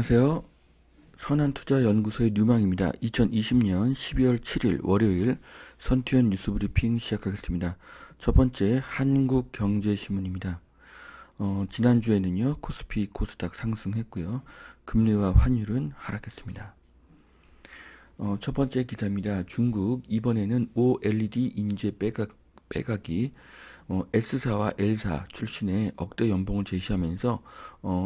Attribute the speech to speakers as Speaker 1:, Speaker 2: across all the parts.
Speaker 1: 안녕하세요. 선한투자연구소의 뉴망입니다. 2020년 12월 7일 월요일 선투연 뉴스브리핑 시작하겠습니다. 첫 번째 한국경제신문입니다. 지난주에는요 코스피 코스닥 상승했고요. 금리와 환율은 하락했습니다. 첫 번째 기사입니다. 중국 이번에는 OLED 인재 빼가기 S사와 L사 출신의 억대 연봉을 제시하면서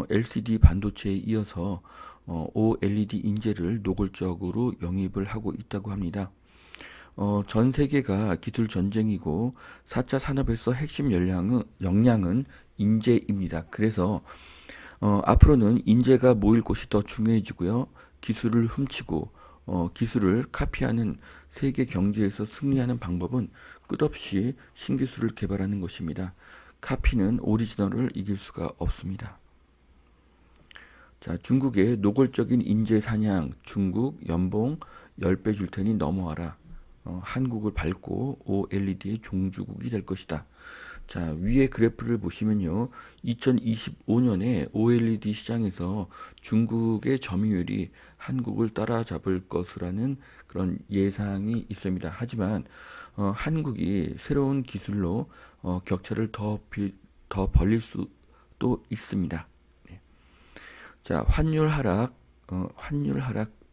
Speaker 1: LCD 반도체에 이어서 OLED 인재를 노골적으로 영입을 하고 있다고 합니다. 전 세계가 기술 전쟁이고 4차 산업에서 핵심 역량은 인재입니다. 그래서 앞으로는 인재가 모일 곳이 더 중요해지고요. 기술을 훔치고 기술을 카피하는 세계 경제에서 승리하는 방법은 끝없이 신기술을 개발하는 것입니다. 카피는 오리지널을 이길 수가 없습니다. 자, 중국의 노골적인 인재 사냥, 중국 연봉 10배 줄 테니 넘어와라. 한국을 밟고 OLED의 종주국이 될 것이다. 자, 위에 그래프를 보시면요. 2025년에 OLED 시장에서 중국의 점유율이 한국을 따라잡을 것이라는 그런 예상이 있습니다. 하지만 한국이 새로운 기술로 격차를 더 벌릴 수도 있습니다. 네. 자, 환율 하락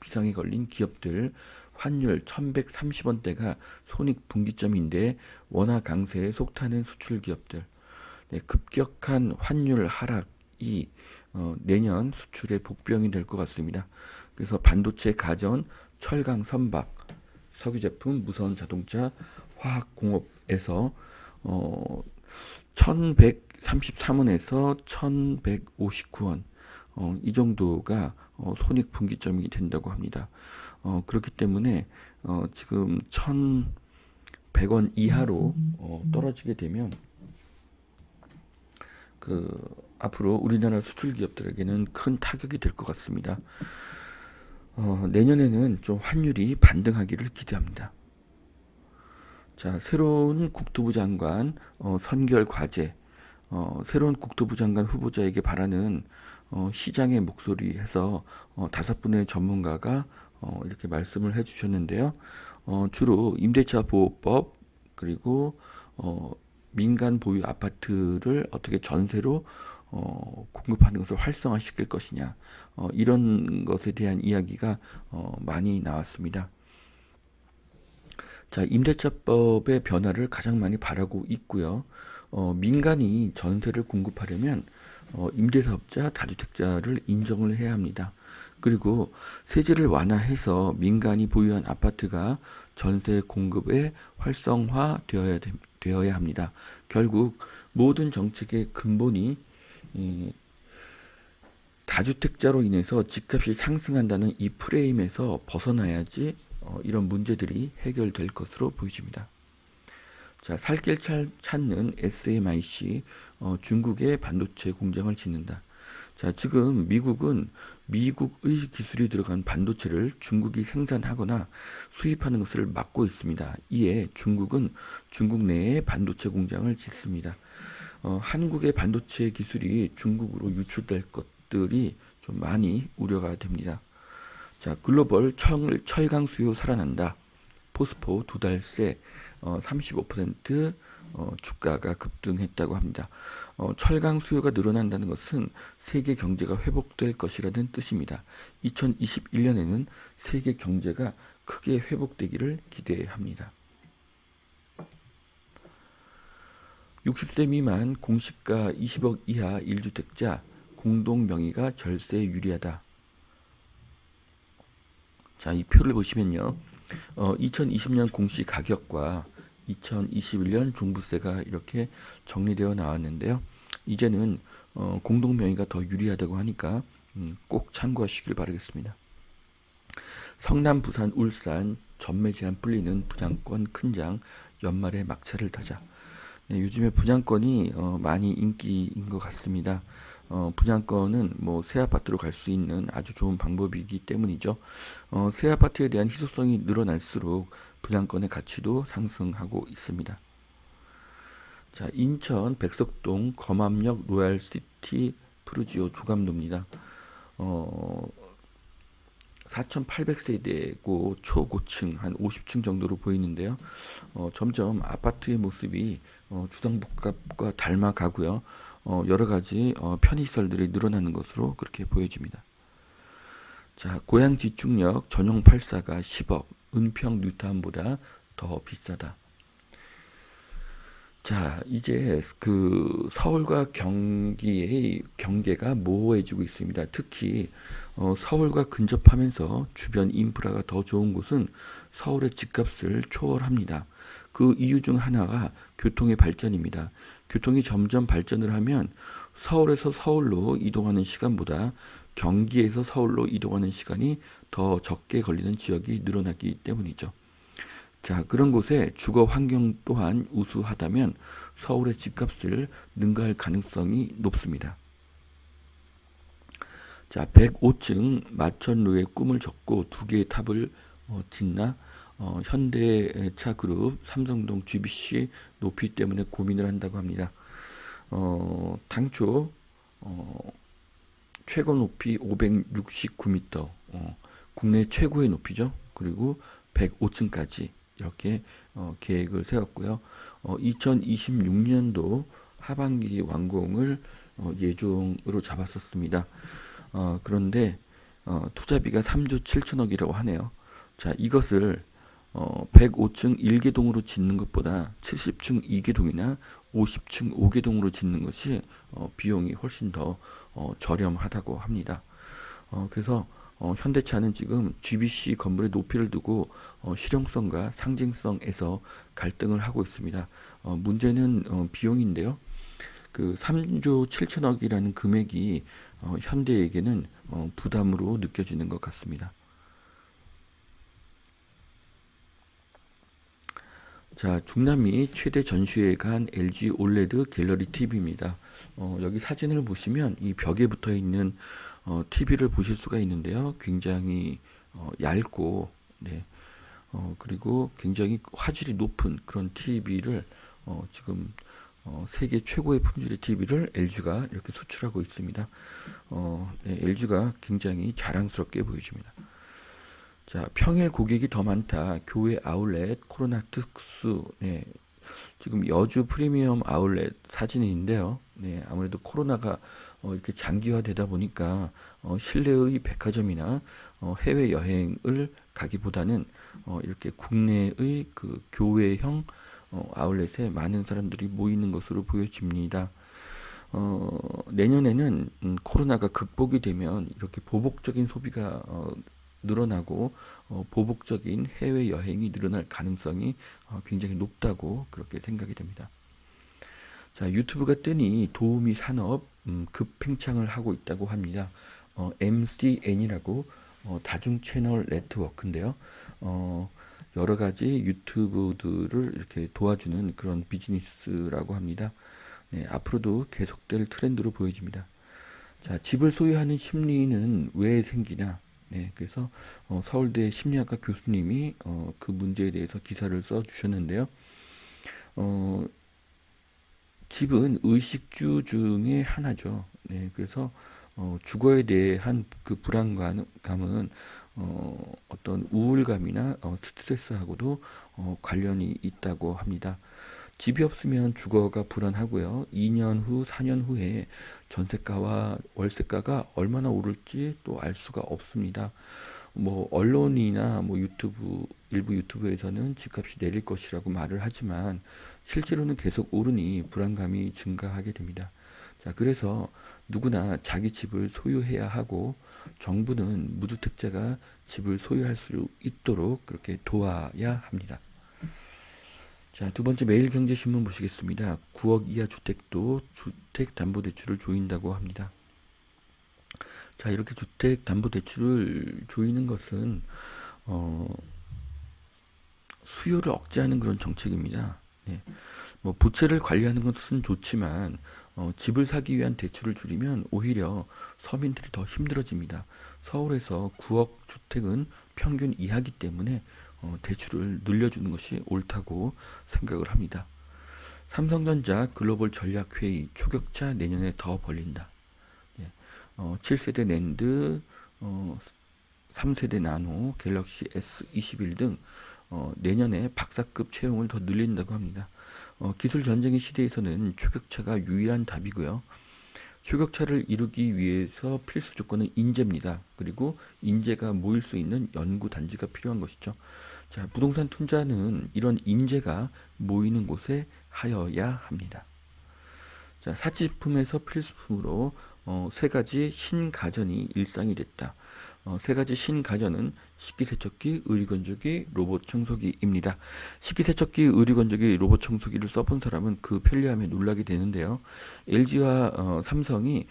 Speaker 1: 비상에 걸린 기업들 환율 1130원대가 손익분기점인데 원화 강세에 속타는 수출 기업들 네, 급격한 환율 하락이 내년 수출의 복병이 될 것 같습니다. 그래서 반도체, 가전, 철강, 선박, 석유 제품, 무선 자동차, 화학공업에서 1133원에서 1159원 이 정도가 손익분기점이 된다고 합니다. 그렇기 때문에 지금 1100원 이하로 떨어지게 되면 앞으로 우리나라 수출 기업들에게는 큰 타격이 될 것 같습니다. 내년에는 좀 환율이 반등하기를 기대합니다. 자, 새로운 국토부 장관 선결 과제 새로운 국토부 장관 후보자에게 바라는 시장의 목소리 해서 5분의 전문가가 이렇게 말씀을 해주셨는데요. 주로 임대차 보호법 그리고 민간 보유 아파트를 어떻게 전세로 공급하는 것을 활성화시킬 것이냐 이런 것에 대한 이야기가 많이 나왔습니다. 자, 임대차법의 변화를 가장 많이 바라고 있고요. 민간이 전세를 공급하려면 임대사업자, 다주택자를 인정을 해야 합니다. 그리고 세제를 완화해서 민간이 보유한 아파트가 전세 공급에 활성화되어야 합니다. 결국 모든 정책의 근본이 다주택자로 인해서 집값이 상승한다는 이 프레임에서 벗어나야지 이런 문제들이 해결될 것으로 보여집니다. 자, 살 길 찾는 SMIC 중국의 반도체 공장을 짓는다. 자, 지금 미국은 미국의 기술이 들어간 반도체를 중국이 생산하거나 수입하는 것을 막고 있습니다. 이에 중국은 중국 내에 반도체 공장을 짓습니다. 한국의 반도체 기술이 중국으로 유출될 것들이 좀 많이 우려가 됩니다. 자, 글로벌 철강 수요 살아난다. 포스코 2달 새 35% 주가가 급등했다고 합니다. 철강 수요가 늘어난다는 것은 세계 경제가 회복될 것이라는 뜻입니다. 2021년에는 세계 경제가 크게 회복되기를 기대합니다. 60세 미만 공시가 20억 이하 1주택자 공동 명의가 절세에 유리하다. 자, 이 표를 보시면요. 2020년 공시 가격과 2021년 종부세가 이렇게 정리되어 나왔는데요. 이제는 공동 명의가 더 유리하다고 하니까 꼭 참고하시길 바라겠습니다. 성남, 부산, 울산 전매 제한 풀리는 분양권 큰장 연말에 막차를 타자. 네, 요즘에 분양권이 많이 인기인 것 같습니다. 분양권은 뭐 새 아파트로 갈 수 있는 아주 좋은 방법이기 때문이죠. 새 아파트에 대한 희소성이 늘어날수록 분양권의 가치도 상승하고 있습니다. 자, 인천 백석동 검암역 로얄시티 푸르지오 조감도입니다. 어, 4,800세대고 초고층 한 50층 정도로 보이는데요. 점점 아파트의 모습이 주상복합과 닮아가고요. 여러 가지 편의시설들이 늘어나는 것으로 그렇게 보여집니다. 자, 고양 지축력 전용 84가 10억, 은평 뉴타운보다 더 비싸다. 자, 이제 그 서울과 경기의 경계가 모호해지고 있습니다. 특히 서울과 근접하면서 주변 인프라가 더 좋은 곳은 서울의 집값을 초월합니다. 그 이유 중 하나가 교통의 발전입니다. 교통이 점점 발전을 하면 서울에서 서울로 이동하는 시간보다 경기에서 서울로 이동하는 시간이 더 적게 걸리는 지역이 늘어나기 때문이죠. 자, 그런 곳에 주거 환경 또한 우수하다면 서울의 집값을 능가할 가능성이 높습니다. 자, 105층 마천루의 꿈을 접고 두 개의 탑을 짓나 현대차 그룹 삼성동 GBC 높이 때문에 고민을 한다고 합니다. 당초 최고 높이 569m, 국내 최고의 높이죠. 그리고 105층까지 이렇게 계획을 세웠고요. 2026년도 하반기 완공을 예정으로 잡았었습니다. 그런데 투자비가 3조 7천억이라고 하네요. 자, 이것을 105층 1개동으로 짓는 것보다 70층 2개동이나 50층 5개동으로 짓는 것이 비용이 훨씬 더 저렴하다고 합니다. 그래서 현대차는 지금 GBC 건물의 높이를 두고 실용성과 상징성에서 갈등을 하고 있습니다. 문제는 비용인데요. 그 3조 7천억이라는 금액이 현대에게는 부담으로 느껴지는 것 같습니다. 자, 중남미 최대 전시회에 간 LG 올레드 갤러리 TV입니다. 여기 사진을 보시면 이 벽에 붙어 있는 TV를 보실 수가 있는데요. 굉장히 얇고, 네, 그리고 굉장히 화질이 높은 그런 TV를 지금 세계 최고의 품질의 TV를 LG가 이렇게 수출하고 있습니다. 네, LG가 굉장히 자랑스럽게 보여집니다. 자, 평일 고객이 더 많다. 교회 아울렛 코로나 특수. 네, 지금 여주 프리미엄 아울렛 사진인데요. 네, 아무래도 코로나가 이렇게 장기화되다 보니까 실내의 백화점이나 해외 여행을 가기보다는 이렇게 국내의 그 교회형 아울렛에 많은 사람들이 모이는 것으로 보여집니다. 내년에는 코로나가 극복이 되면 이렇게 보복적인 소비가 늘어나고 보복적인 해외 여행이 늘어날 가능성이 굉장히 높다고 그렇게 생각이 됩니다. 자, 유튜브가 뜨니 도우미 산업 급팽창을 하고 있다고 합니다. MCN이라고 다중 채널 네트워크인데요. 여러 가지 유튜브들을 이렇게 도와주는 그런 비즈니스라고 합니다. 네, 앞으로도 계속될 트렌드로 보여집니다. 자, 집을 소유하는 심리는 왜 생기나? 네, 그래서 서울대 심리학과 교수님이 그 문제에 대해서 기사를 써 주셨는데요. 집은 의식주 중에 하나죠. 네, 그래서 주거에 대한 그 불안감은 어떤 우울감이나 스트레스하고도 관련이 있다고 합니다. 집이 없으면 주거가 불안하고요. 2년 후, 4년 후에 전세가와 월세가가 얼마나 오를지 또 알 수가 없습니다. 뭐 언론이나 뭐 유튜브 일부 유튜브에서는 집값이 내릴 것이라고 말을 하지만 실제로는 계속 오르니 불안감이 증가하게 됩니다. 자, 그래서 누구나 자기 집을 소유해야 하고 정부는 무주택자가 집을 소유할 수 있도록 그렇게 도와야 합니다. 자, 두 번째 매일경제신문 보시겠습니다. 9억 이하 주택도 주택담보대출을 조인다고 합니다. 자, 이렇게 주택담보대출을 조이는 것은 수요를 억제하는 그런 정책입니다. 네. 뭐 부채를 관리하는 것은 좋지만 집을 사기 위한 대출을 줄이면 오히려 서민들이 더 힘들어집니다. 서울에서 9억 주택은 평균 이하기 때문에 대출을 늘려주는 것이 옳다고 생각을 합니다. 삼성전자 글로벌 전략회의 초격차 내년에 더 벌린다. 예. 7세대 낸드, 3세대 나노, 갤럭시 S21 등 내년에 박사급 채용을 더 늘린다고 합니다. 기술 전쟁의 시대에서는 초격차가 유일한 답이고요. 초격차를 이루기 위해서 필수 조건은 인재입니다. 그리고 인재가 모일 수 있는 연구 단지가 필요한 것이죠. 자, 부동산 투자는 이런 인재가 모이는 곳에 하여야 합니다. 자, 사치품에서 필수품으로 세 가지 신가전이 일상이 됐다. 세 가지 신가전은 식기세척기, 의류건조기, 로봇 청소기입니다. 식기세척기, 의류건조기, 로봇 청소기를 써본 사람은 그 편리함에 놀라게 되는데요. LG와 삼성이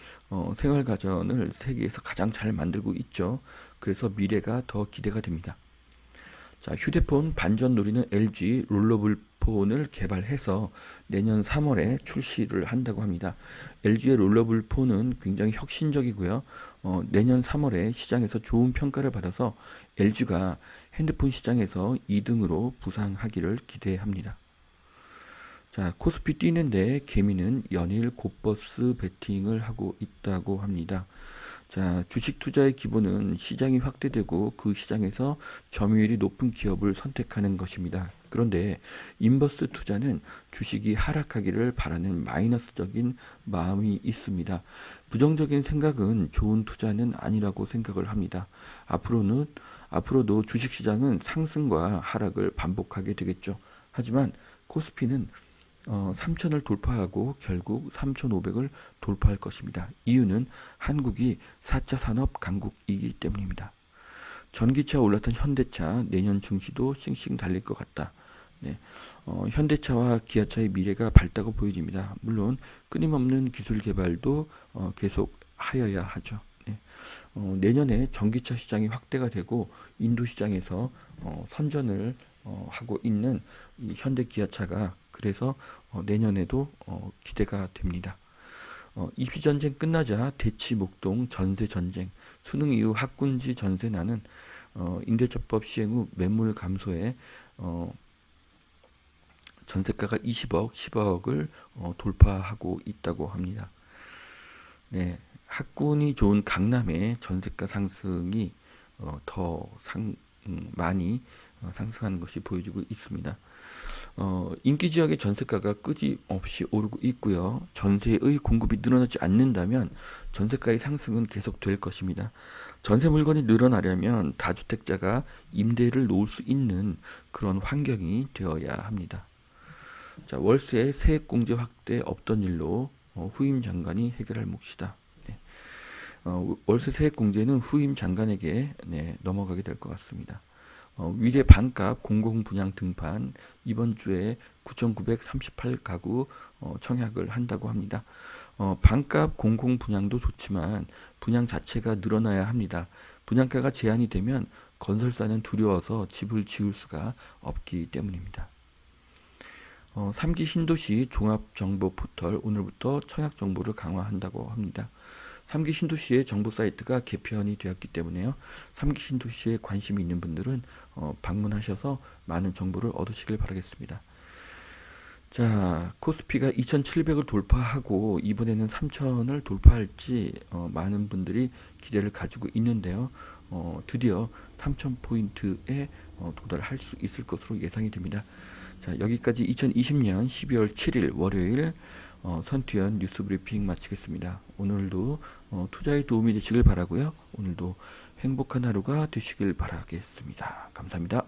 Speaker 1: 생활가전을 세계에서 가장 잘 만들고 있죠. 그래서 미래가 더 기대가 됩니다. 자, 휴대폰 반전 노리는 LG 롤러블 폰을 개발해서 내년 3월에 출시를 한다고 합니다. LG의 롤러블 폰은 굉장히 혁신적이고요. 내년 3월에 시장에서 좋은 평가를 받아서 LG가 핸드폰 시장에서 2등으로 부상하기를 기대합니다. 자, 코스피 뛰는데 개미는 연일 곧버스 베팅을 하고 있다고 합니다. 자, 주식 투자의 기본은 시장이 확대되고 그 시장에서 점유율이 높은 기업을 선택하는 것입니다. 그런데 인버스 투자는 주식이 하락하기를 바라는 마이너스적인 마음이 있습니다. 부정적인 생각은 좋은 투자는 아니라고 생각을 합니다. 앞으로도 주식시장은 상승과 하락을 반복하게 되겠죠. 하지만 코스피는 3,000을 돌파하고 결국 3,500을 돌파할 것입니다. 이유는 한국이 4차 산업 강국이기 때문입니다. 전기차 올랐던 현대차 내년 중시도 싱싱 달릴 것 같다. 네, 현대차와 기아차의 미래가 밝다고 보여집니다. 물론 끊임없는 기술 개발도 계속 하여야 하죠. 네, 내년에 전기차 시장이 확대가 되고 인도 시장에서 선전을 하고 있는 이 현대 기아차가 그래서 내년에도 기대가 됩니다. 입시전쟁 끝나자 대치목동 전세전쟁, 수능 이후 학군지 전세난은 임대차법 시행 후 매물 감소에 전세가가 20억, 10억을 돌파하고 있다고 합니다. 네, 학군이 좋은 강남의 전세가 상승이 더 많이 상승하는 것이 보여지고 있습니다. 인기 지역의 전세가가 끊임없이 오르고 있고요. 전세의 공급이 늘어나지 않는다면 전세가의 상승은 계속될 것입니다. 전세 물건이 늘어나려면 다주택자가 임대를 놓을 수 있는 그런 환경이 되어야 합니다. 자, 월세 세액공제 확대 없던 일로 후임 장관이 해결할 몫이다. 네. 월세 세액공제는 후임 장관에게 넘어가게 될 것 같습니다. 위례 반값 공공분양 등판 이번 주에 9,938가구 청약을 한다고 합니다. 반값 공공분양도 좋지만 분양 자체가 늘어나야 합니다. 분양가가 제한이 되면 건설사는 두려워서 집을 지을 수가 없기 때문입니다. 3기 신도시 종합정보포털 오늘부터 청약 정보를 강화한다고 합니다. 3기 신도시의 정보 사이트가 개편이 되었기 때문에요. 3기 신도시에 관심이 있는 분들은 방문하셔서 많은 정보를 얻으시길 바라겠습니다. 자, 코스피가 2,700을 돌파하고 이번에는 3,000을 돌파할지 많은 분들이 기대를 가지고 있는데요. 드디어 3,000포인트에 도달할 수 있을 것으로 예상이 됩니다. 자, 여기까지 2020년 12월 7일 월요일 선투연 뉴스 브리핑 마치겠습니다. 오늘도 투자에 도움이 되시길 바라고요. 오늘도 행복한 하루가 되시길 바라겠습니다. 감사합니다.